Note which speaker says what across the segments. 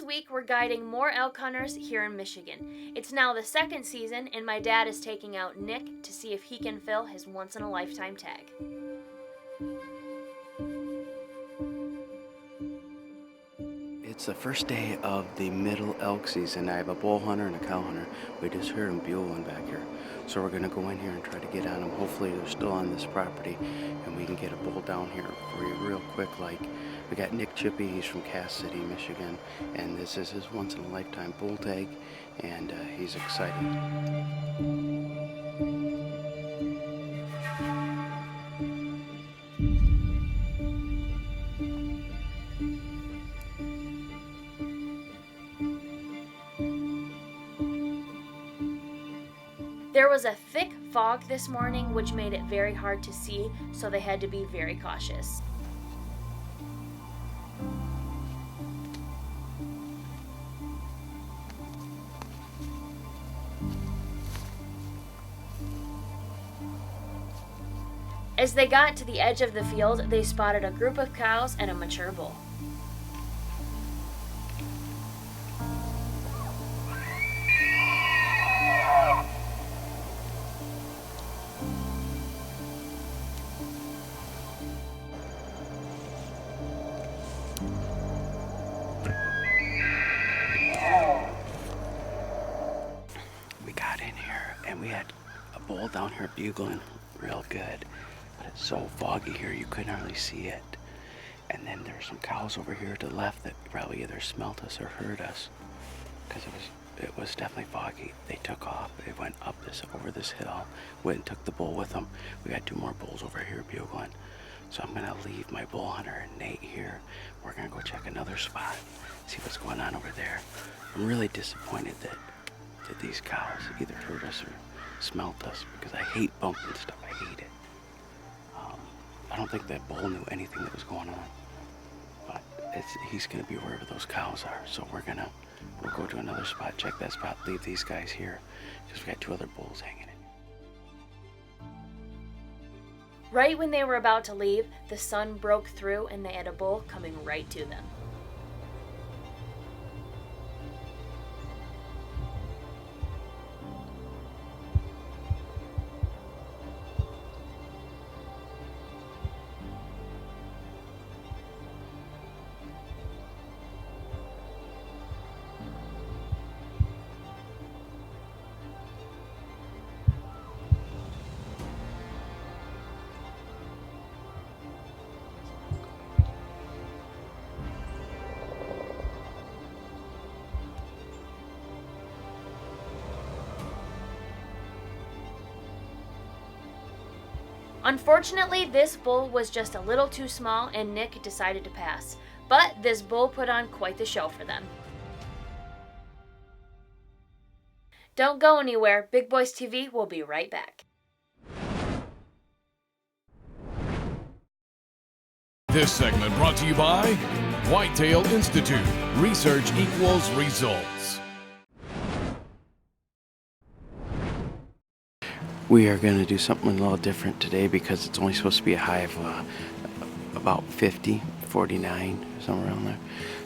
Speaker 1: This week we're guiding more elk hunters here in Michigan. It's now the second season, and my dad is taking out Nick to see if he can fill his once-in-a-lifetime tag.
Speaker 2: It's the first day of the middle elk season. I have a bull hunter and a cow hunter. We just heard them bugling back here. So we're gonna go in here and try to get on them. Hopefully they're still on this property and we can get a bull down here for you real quick. Like, we got Nick Chippy, he's from Cass City, Michigan, and this is his once in a lifetime bull tag, and he's excited.
Speaker 1: There was a thick fog this morning, which made it very hard to see, so they had to be very cautious. As they got to the edge of the field, they spotted a group of cows and a mature bull.
Speaker 2: We got in here and we had a bull down here bugling real good, but it's so foggy here you couldn't hardly see it. And then there's some cows over here to the left that probably either smelt us or heard us, because it was definitely foggy. They took off. They went up over this hill, went and took the bull with them. We got two more bulls over here bugling. So I'm gonna leave my bull hunter Nate here. We're gonna go check another spot, see what's going on over there. I'm really disappointed that these cows either heard us or smelt us, because I hate bumping stuff. I hate it. I don't think that bull knew anything that was going on, but he's gonna be wherever those cows are. So we'll go to another spot, check that spot, leave these guys here, because we got two other bulls hanging in.
Speaker 1: Right when they were about to leave, the sun broke through and they had a bull coming right to them. Unfortunately, this bull was just a little too small and Nick decided to pass. But this bull put on quite the show for them. Don't go anywhere. Big Boys TV will be right back.
Speaker 3: This segment brought to you by Whitetail Institute. Research equals results.
Speaker 2: We are going to do something a little different today because it's only supposed to be a high of about 50, 49, somewhere around there.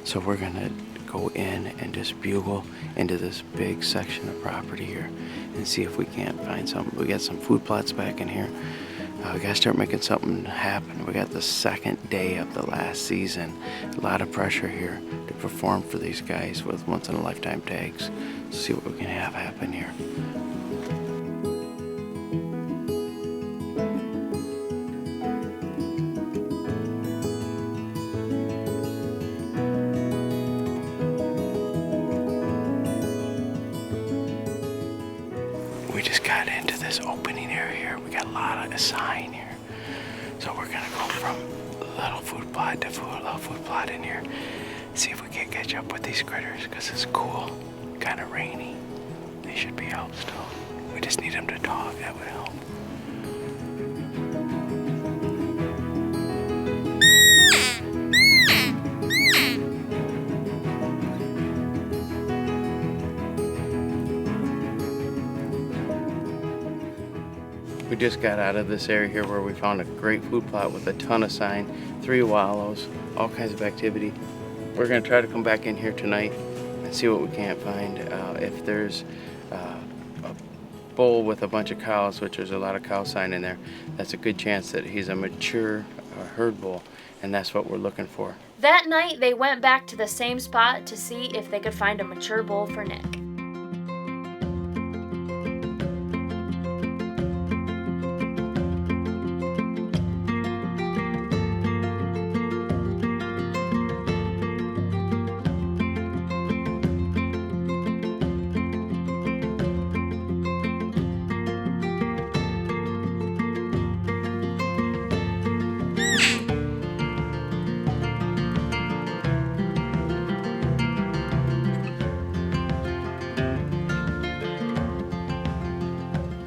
Speaker 2: So we're going to go in and just bugle into this big section of property here and see if we can't find something. We got some food plots back in here. We got to start making something happen. We got the second day of the last season. A lot of pressure here to perform for these guys with once-in-a-lifetime tags. Let's see what we can have happen here. We just got into this opening area here. We got a lot of sign here. So we're gonna go from little food plot to little food plot in here. See if we can catch up with these critters, because it's cool, kind of rainy. They should be out still. We just need them to talk, that would help. We just got out of this area here where we found a great food plot with a ton of sign, 3 wallows, all kinds of activity. we're gonna try to come back in here tonight and see what we can't find. If there's a bull with a bunch of cows, which there's a lot of cow sign in there, that's a good chance that he's a mature herd bull, and that's what we're looking for.
Speaker 1: That night, they went back to the same spot to see if they could find a mature bull for Nick.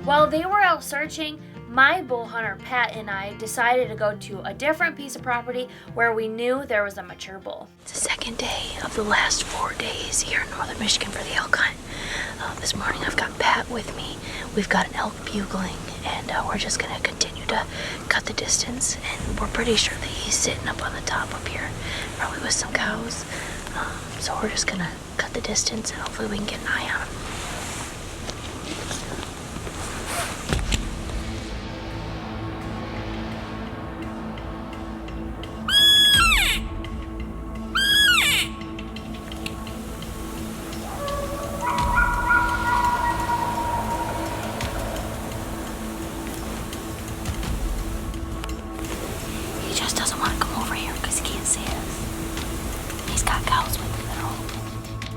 Speaker 1: While they were out searching, my bull hunter Pat and I decided to go to a different piece of property where we knew there was a mature bull.
Speaker 4: It's the second day of the last 4 days here in northern Michigan for the elk hunt. This morning I've got Pat with me. We've got an elk bugling, and we're just going to continue to cut the distance. And we're pretty sure that he's sitting up on the top up here, probably with some cows. So we're just going to cut the distance, and hopefully we can get an eye on him.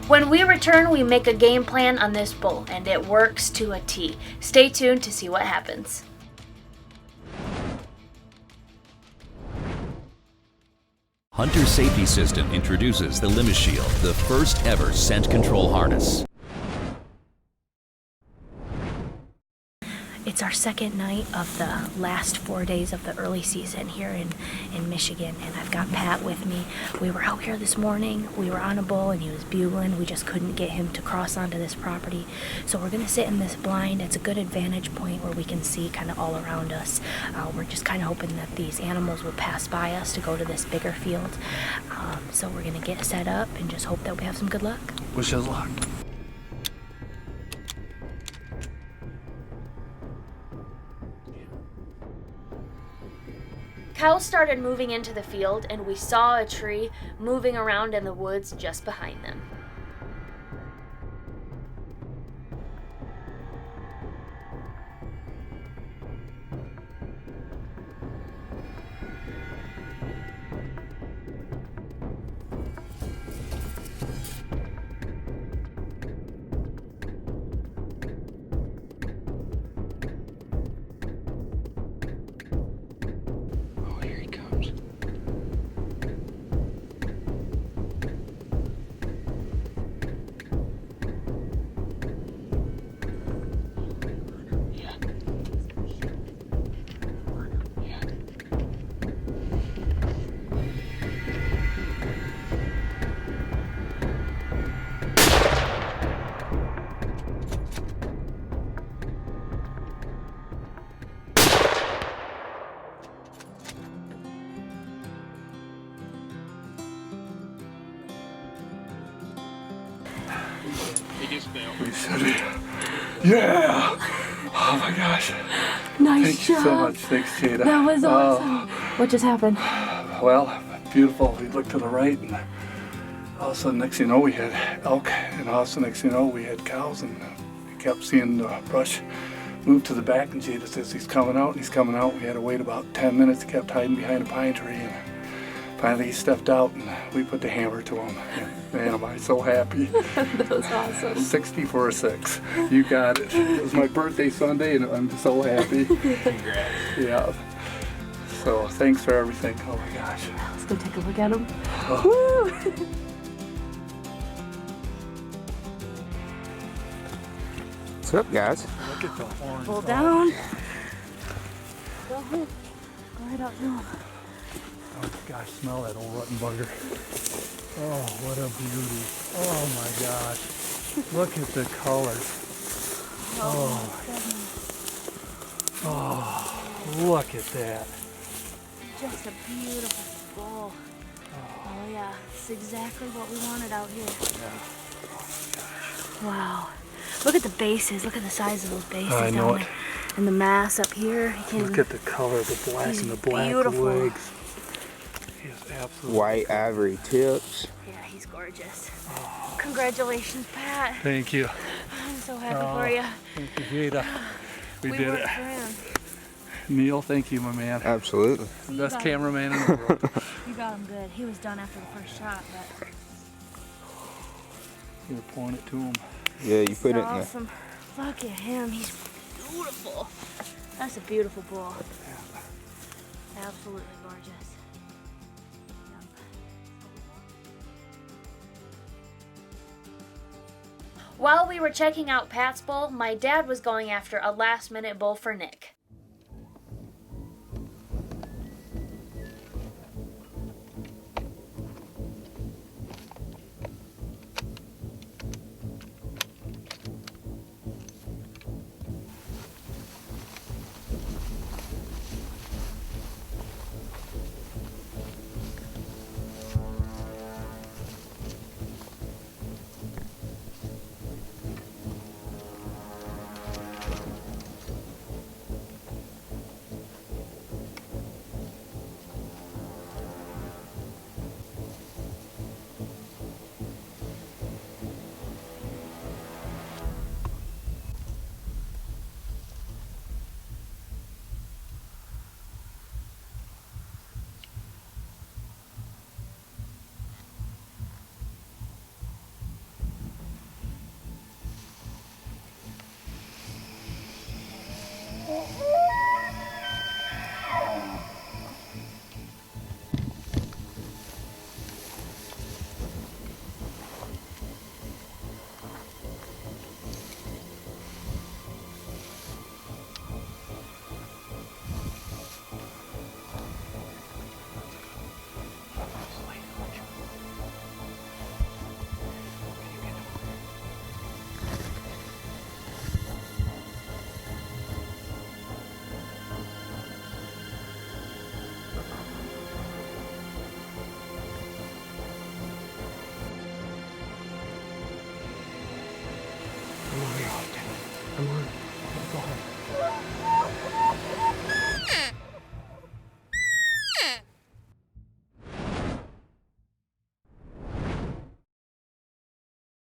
Speaker 1: When we return, we make a game plan on this bull, and it works to a T. Stay tuned to see what happens.
Speaker 5: Hunter Safety System introduces the LimiShield, the first ever scent control harness.
Speaker 4: It's our second night of the last 4 days of the early season here in Michigan, and I've got Pat with me. We were out here this morning. We were on a bull, and he was bugling. We just couldn't get him to cross onto this property. So we're going to sit in this blind. It's a good advantage point where we can see kind of all around us. We're just kind of hoping that these animals will pass by us to go to this bigger field. So we're going to get set up and just hope that we have some good luck.
Speaker 2: Wish us luck.
Speaker 1: Cows started moving into the field, and we saw a tree moving around in the woods just behind them.
Speaker 6: Yeah! Oh my gosh.
Speaker 4: Nice
Speaker 6: Thank
Speaker 4: job.
Speaker 6: you so much. Thanks, Jada.
Speaker 4: That was awesome. What just happened?
Speaker 6: Well, beautiful. We looked to the right, and all of a sudden, next thing you know, we had elk, and all of a sudden, next thing you know, we had cows, and we kept seeing the brush move to the back, and Jada says he's coming out, and he's coming out. We had to wait about 10 minutes. He kept hiding behind a pine tree, and finally he stepped out, and we put the hammer to him. And man, am I so happy.
Speaker 4: That was awesome.
Speaker 6: 60 for a 6. You got it. It was my birthday Sunday, and I'm so happy.
Speaker 5: Congrats.
Speaker 6: Yeah. So thanks for everything. Oh my gosh.
Speaker 4: Let's go take a look at him.
Speaker 6: Oh.
Speaker 4: Woo!
Speaker 7: What's up, guys?
Speaker 6: Look at the horns.
Speaker 4: Pull down. Go ahead. Go right out to him.
Speaker 6: Oh gosh, smell that old rotten bugger. Oh, what a beauty. Oh my gosh. Look at the colors. Oh, look at that.
Speaker 4: Just a beautiful bull. Oh yeah, it's exactly what we wanted out here. Wow. Look at the bases. Look at the size of those bases
Speaker 6: I know
Speaker 4: down
Speaker 6: it.
Speaker 4: there. And the mass up here. You can't
Speaker 6: Look
Speaker 4: even-
Speaker 6: at the color, the black
Speaker 4: He's
Speaker 6: and the black
Speaker 4: beautiful.
Speaker 6: legs. He is absolutely
Speaker 7: White ivory tips.
Speaker 4: Yeah, he's gorgeous. Congratulations, Pat.
Speaker 6: Thank you.
Speaker 4: I'm so happy for you.
Speaker 6: Thank you, Jada. We did
Speaker 4: worked
Speaker 6: it.
Speaker 4: for him.
Speaker 6: Neil, thank you, my man.
Speaker 7: Absolutely.
Speaker 6: The best
Speaker 4: got it.
Speaker 6: cameraman in the world.
Speaker 4: You got him good. He was done after the first shot, but
Speaker 6: You were pouring it to him.
Speaker 7: Yeah, you put it in there.
Speaker 4: awesome. Look at him. He's beautiful. That's a beautiful bull. Absolutely gorgeous. Yep.
Speaker 1: While we were checking out Pat's bull, my dad was going after a last-minute bull for Nick.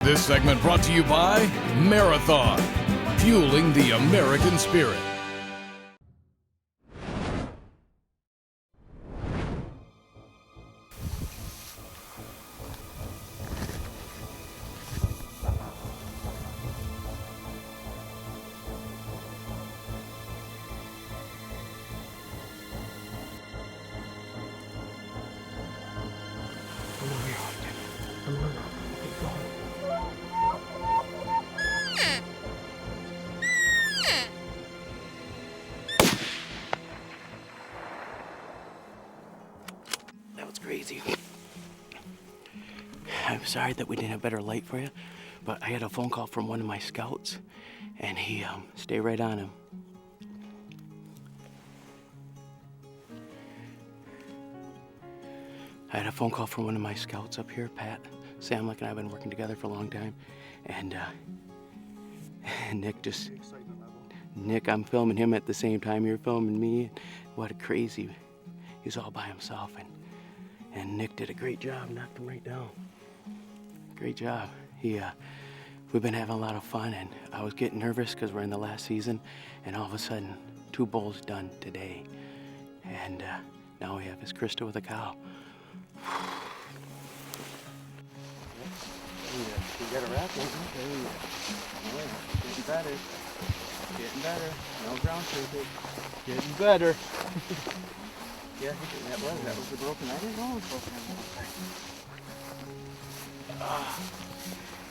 Speaker 3: This segment brought to you by Marathon, fueling the American spirit.
Speaker 2: That was crazy. I'm sorry that we didn't have better light for you, but I had a phone call from one of my scouts, and he stay right on him. I had a phone call from one of my scouts up here, Pat. Sam and I have been working together for a long time, and Nick, I'm filming him at the same time you're filming me. What a crazy, he's all by himself, and Nick did a great job, knocked him right down. Great job. We've been having a lot of fun, and I was getting nervous because we're in the last season, and all of a sudden, 2 bulls done today. And now we have his Krista with a cow. You got a rack, getting better. Getting better. No ground shrinkage. Getting better. Yeah, that was the broken. I didn't know it was broken.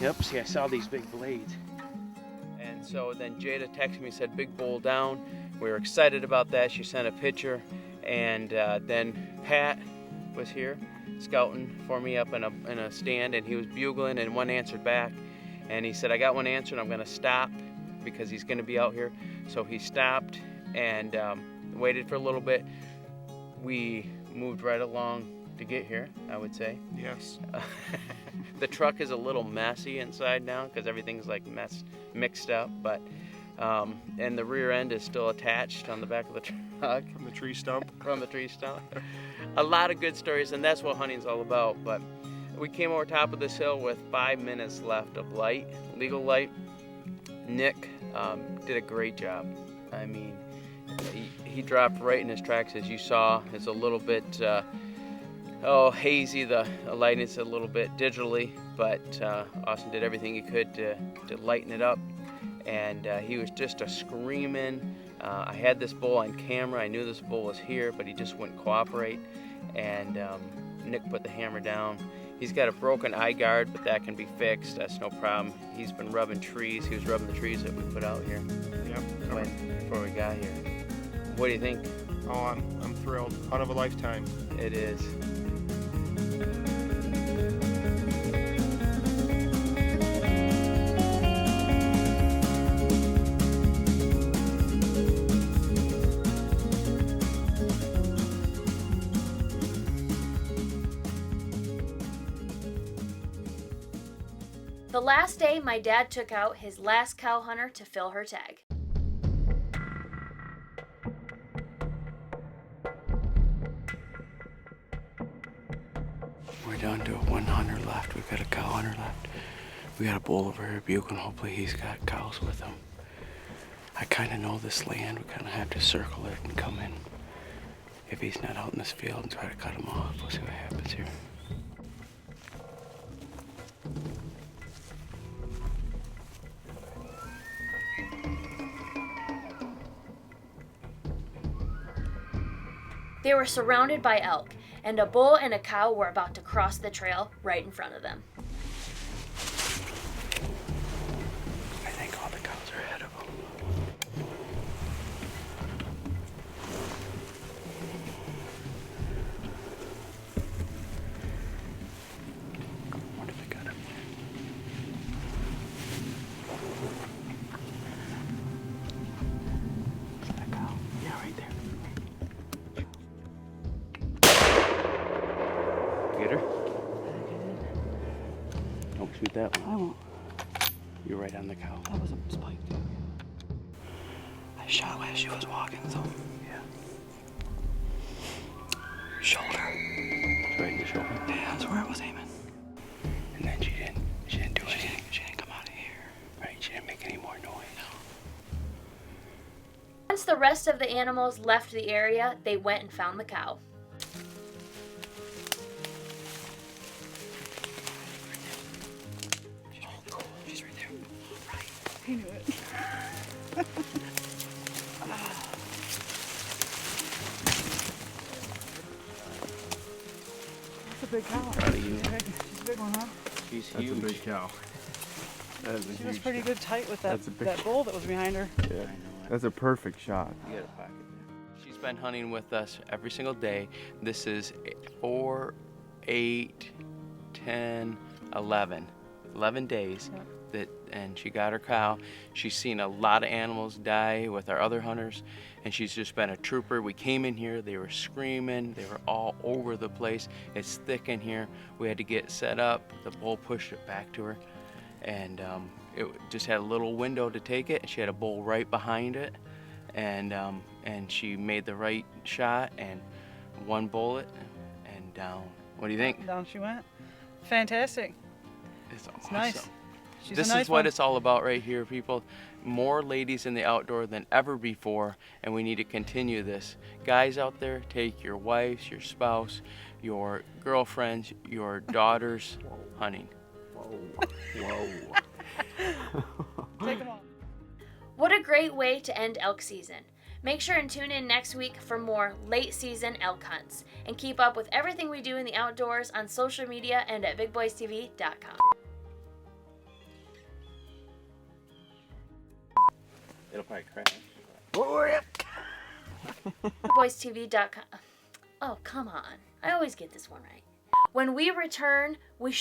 Speaker 2: Yep, see, I saw these big blades. And so then Jada texted me and said, big bull down. We were excited about that. She sent a picture. And then Pat was here scouting for me up in a stand, and he was bugling, and one answered back. And he said, I got one answered, I'm going to stop because he's going to be out here. So he stopped and waited for a little bit. We moved right along to get here, I would say.
Speaker 8: Yes.
Speaker 2: The truck is a little messy inside now because everything's like mixed up, but and the rear end is still attached on the back of the truck.
Speaker 8: From the tree stump.
Speaker 2: From the tree stump. A lot of good stories, and that's what hunting's all about. But we came over top of this hill with 5 minutes left of light, legal light. Nick did a great job. I mean, he dropped right in his tracks, as you saw. It's a little bit hazy. The lighting's a little bit digitally, but Austin did everything he could to lighten it up. And he was just a screaming. I had this bull on camera. I knew this bull was here, but he just wouldn't cooperate. And Nick put the hammer down. He's got a broken eye guard, but that can be fixed. That's no problem. He's been rubbing trees. He was rubbing the trees that we put out here.
Speaker 8: Yep.
Speaker 2: Before we got here. What do you think?
Speaker 8: Oh, I'm thrilled. Hunt of a lifetime.
Speaker 2: It is.
Speaker 1: The last day, my dad took out his last cow hunter to fill her tag.
Speaker 2: We're down to one hunter left. We've got a cow hunter left. We got a bull over here bugling. Hopefully he's got cows with him. I kind of know this land. We kind of have to circle it and come in. If he's not out in this field, and try to cut him off. We'll see what happens here.
Speaker 1: They were surrounded by elk, and a bull and a cow were about to cross the trail right in front of them.
Speaker 2: I think all the cows are ahead of them. What if they got him? Is that a cow? Yeah, right there. Get her? Don't shoot that one.
Speaker 9: I won't.
Speaker 2: You're right on the cow.
Speaker 9: That was a spike, dude. I shot her as she was walking, so.
Speaker 2: Yeah.
Speaker 9: Shoulder.
Speaker 2: It's right in the shoulder.
Speaker 9: Yeah, that's where I was aiming.
Speaker 2: And then she didn't do anything.
Speaker 9: She didn't come out of here.
Speaker 2: Right, she didn't make any more noise.
Speaker 1: Once the rest of the animals left the area, they went and found the cow.
Speaker 9: She's right there. Right. He knew it. That's a big cow.
Speaker 2: Proud of you.
Speaker 9: She's a big one, huh?
Speaker 2: She's
Speaker 8: That's
Speaker 2: huge.
Speaker 8: a big cow. That is a
Speaker 9: She was
Speaker 8: huge
Speaker 9: pretty
Speaker 8: cow.
Speaker 9: good tight with that,
Speaker 8: That's a big
Speaker 9: that bull that was behind her.
Speaker 8: Yeah.
Speaker 2: I know it.
Speaker 8: That's a perfect shot.
Speaker 2: You got a pocket there. She's been hunting with us every single day. This is 4, 8, 10, 11. 11 days.
Speaker 9: Yep.
Speaker 2: And she got her cow. She's seen a lot of animals die with our other hunters, and she's just been a trooper. We came in here, they were screaming, they were all over the place. It's thick in here. We had to get set up. The bull pushed it back to her, and it just had a little window to take it. She had a bull right behind it, and she made the right shot and one bullet and down. What do you think?
Speaker 9: Down she went. Fantastic.
Speaker 2: It's awesome.
Speaker 9: It's nice. She's
Speaker 2: This
Speaker 9: a nice
Speaker 2: is what
Speaker 9: one.
Speaker 2: it's all about right here, people. More ladies in the outdoor than ever before, and we need to continue this. Guys out there, take your wives, your spouse, your girlfriends, your daughters hunting.
Speaker 8: Whoa.
Speaker 9: Take them on.
Speaker 1: What a great way to end elk season. Make sure and tune in next week for more late season elk hunts, and keep up with everything we do in the outdoors on social media and at BigBoysTV.com.
Speaker 2: It'll probably crash.
Speaker 1: BigBoysTV.com. Oh, come on. I always get this one right. When we return, we'll